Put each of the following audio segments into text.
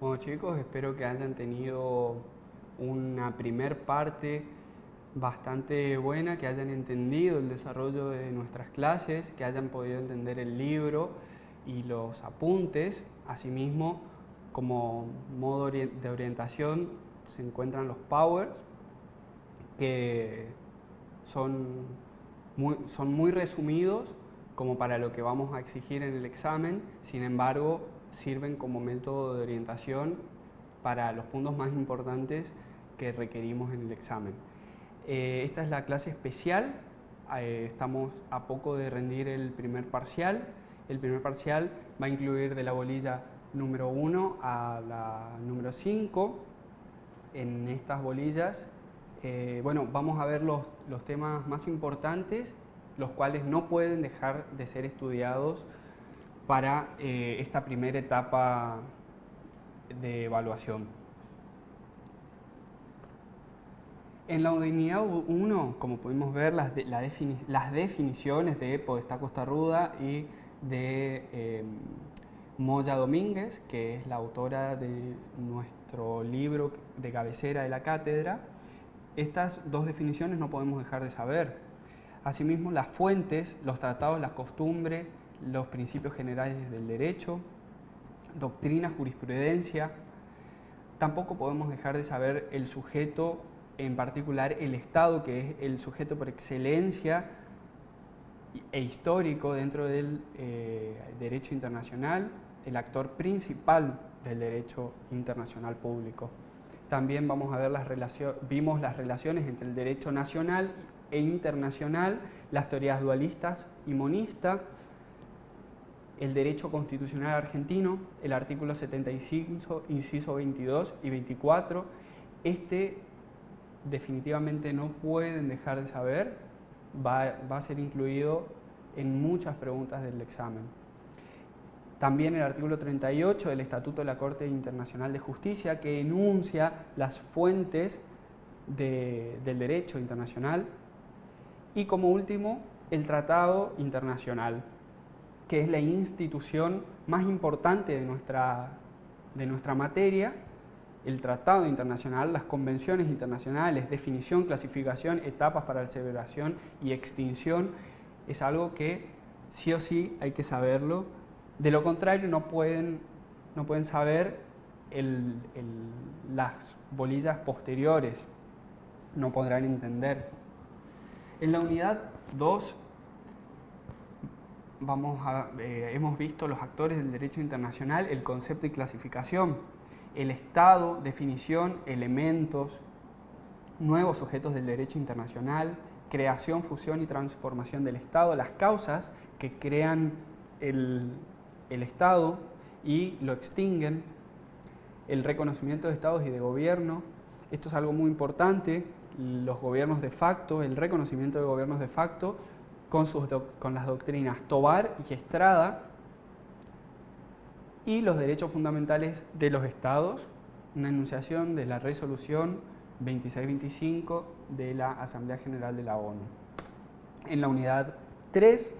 Bueno chicos, espero que hayan tenido una primer parte bastante buena, que hayan entendido el desarrollo de nuestras clases, que hayan podido entender el libro y los apuntes. Asimismo, como modo de orientación se encuentran los powers, que son muy resumidos como para lo que vamos a exigir en el examen. Sin embargo, sirven como método de orientación para los puntos más importantes que requerimos en el examen. Esta es la clase especial. Estamos a poco de rendir el primer parcial. El primer parcial va a incluir de la bolilla número 1 a la número 5. En estas bolillas, vamos a ver los temas más importantes, los cuales no pueden dejar de ser estudiados para esta primera etapa de evaluación. En la unidad 1, como pudimos ver, las definiciones de Podestá Costarruda y de Moya Domínguez, que es la autora de nuestro libro de cabecera de la cátedra. Estas dos definiciones no podemos dejar de saber. Asimismo, las fuentes, los tratados, las costumbres, los principios generales del derecho, doctrina, jurisprudencia. Tampoco podemos dejar de saber el sujeto, en particular el Estado, que es el sujeto por excelencia e histórico dentro del derecho internacional, el actor principal del derecho internacional público. También vamos a ver vimos las relaciones entre el derecho nacional e internacional, las teorías dualistas y monistas, el derecho constitucional argentino, el artículo 75, inciso 22 y 24. Definitivamente no pueden dejar de saber, va a ser incluido en muchas preguntas del examen. También el artículo 38 del Estatuto de la Corte Internacional de Justicia, que enuncia las fuentes del derecho internacional. Y como último, el Tratado Internacional, que es la institución más importante de nuestra materia. El Tratado Internacional, las convenciones internacionales, definición, clasificación, etapas para la celebración y extinción, es algo que sí o sí hay que saberlo. De lo contrario, no pueden saber las bolillas posteriores, no podrán entender. En la unidad 2 hemos visto los actores del derecho internacional, el concepto y clasificación, el Estado, definición, elementos, nuevos sujetos del derecho internacional, creación, fusión y transformación del Estado, las causas que crean el Estado y lo extinguen, el reconocimiento de Estados y de gobierno. Esto es algo muy importante, los gobiernos de facto, el reconocimiento de gobiernos de facto con las doctrinas Tobar y Estrada, y los derechos fundamentales de los estados, una enunciación de la resolución 2625 de la Asamblea General de la ONU. En la unidad 3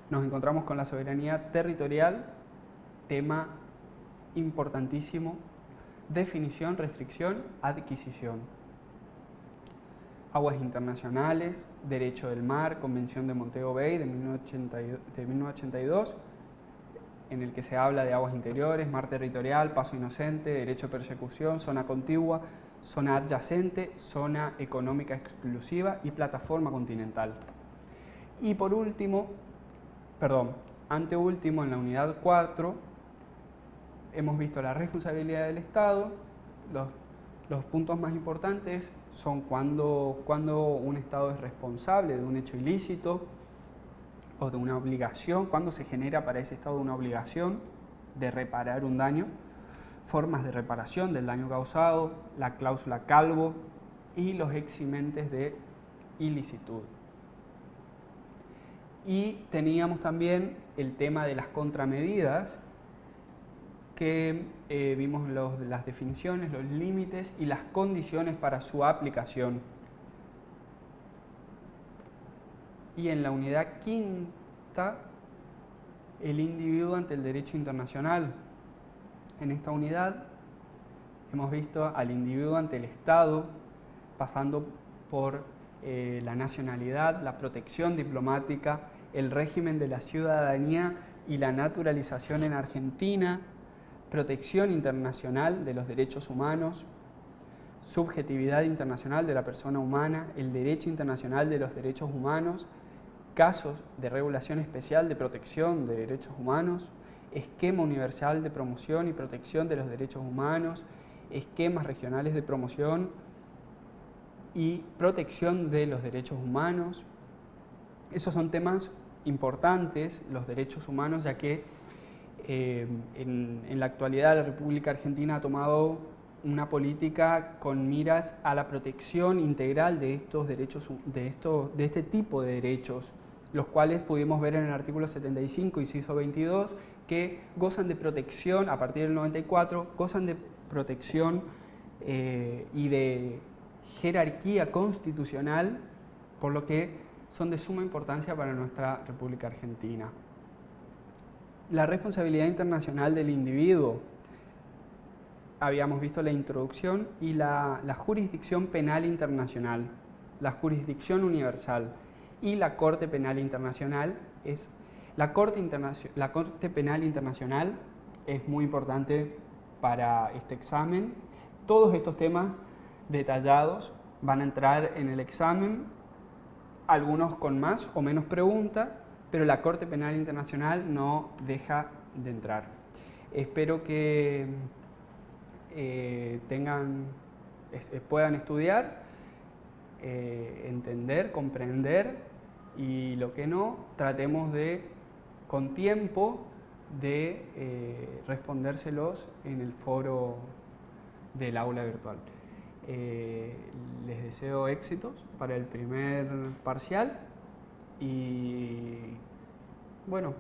nos encontramos con la soberanía territorial, tema importantísimo, definición, restricción, adquisición. Aguas internacionales, derecho del mar, Convención de Montego Bay de 1982, en el que se habla de aguas interiores, mar territorial, paso inocente, derecho de persecución, zona contigua, zona adyacente, zona económica exclusiva y plataforma continental. Y por último, anteúltimo, en la unidad 4, hemos visto la responsabilidad del Estado. Los puntos más importantes son cuando un Estado es responsable de un hecho ilícito o de una obligación, cuando se genera para ese Estado una obligación de reparar un daño, formas de reparación del daño causado, la cláusula Calvo y los eximentes de ilicitud. Y teníamos también el tema de las contramedidas, que vimos las definiciones, los límites y las condiciones para su aplicación. Y en la unidad 5, el individuo ante el derecho internacional. En esta unidad Hemos visto al individuo ante el Estado, pasando por la nacionalidad, la protección diplomática, el régimen de la ciudadanía y la naturalización en Argentina, protección internacional de los derechos humanos, subjetividad internacional de la persona humana, el derecho internacional de los derechos humanos, casos de regulación especial de protección de derechos humanos, esquema universal de promoción y protección de los derechos humanos, esquemas regionales de promoción y protección de los derechos humanos. Esos son temas importantes, los derechos humanos, ya que en la actualidad la República Argentina ha tomado una política con miras a la protección integral de estos derechos, de este tipo de derechos, los cuales pudimos ver en el artículo 75, inciso 22, que gozan de protección a partir del 94, gozan de protección y de jerarquía constitucional, por lo que son de suma importancia para nuestra República Argentina. La responsabilidad internacional del individuo. Habíamos visto la introducción y la jurisdicción penal internacional, la jurisdicción universal y la Corte Penal Internacional. La Corte Penal Internacional es muy importante para este examen. Todos estos temas detallados van a entrar en el examen, algunos con más o menos preguntas, pero la Corte Penal Internacional no deja de entrar. Espero que puedan estudiar, entender, comprender, y lo que no, tratemos de, con tiempo, de respondérselos en el foro del aula virtual. Les deseo éxitos para el primer parcial y bueno,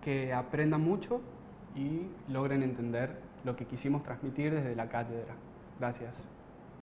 que aprendan mucho y logren entender lo que quisimos transmitir desde la cátedra. Gracias.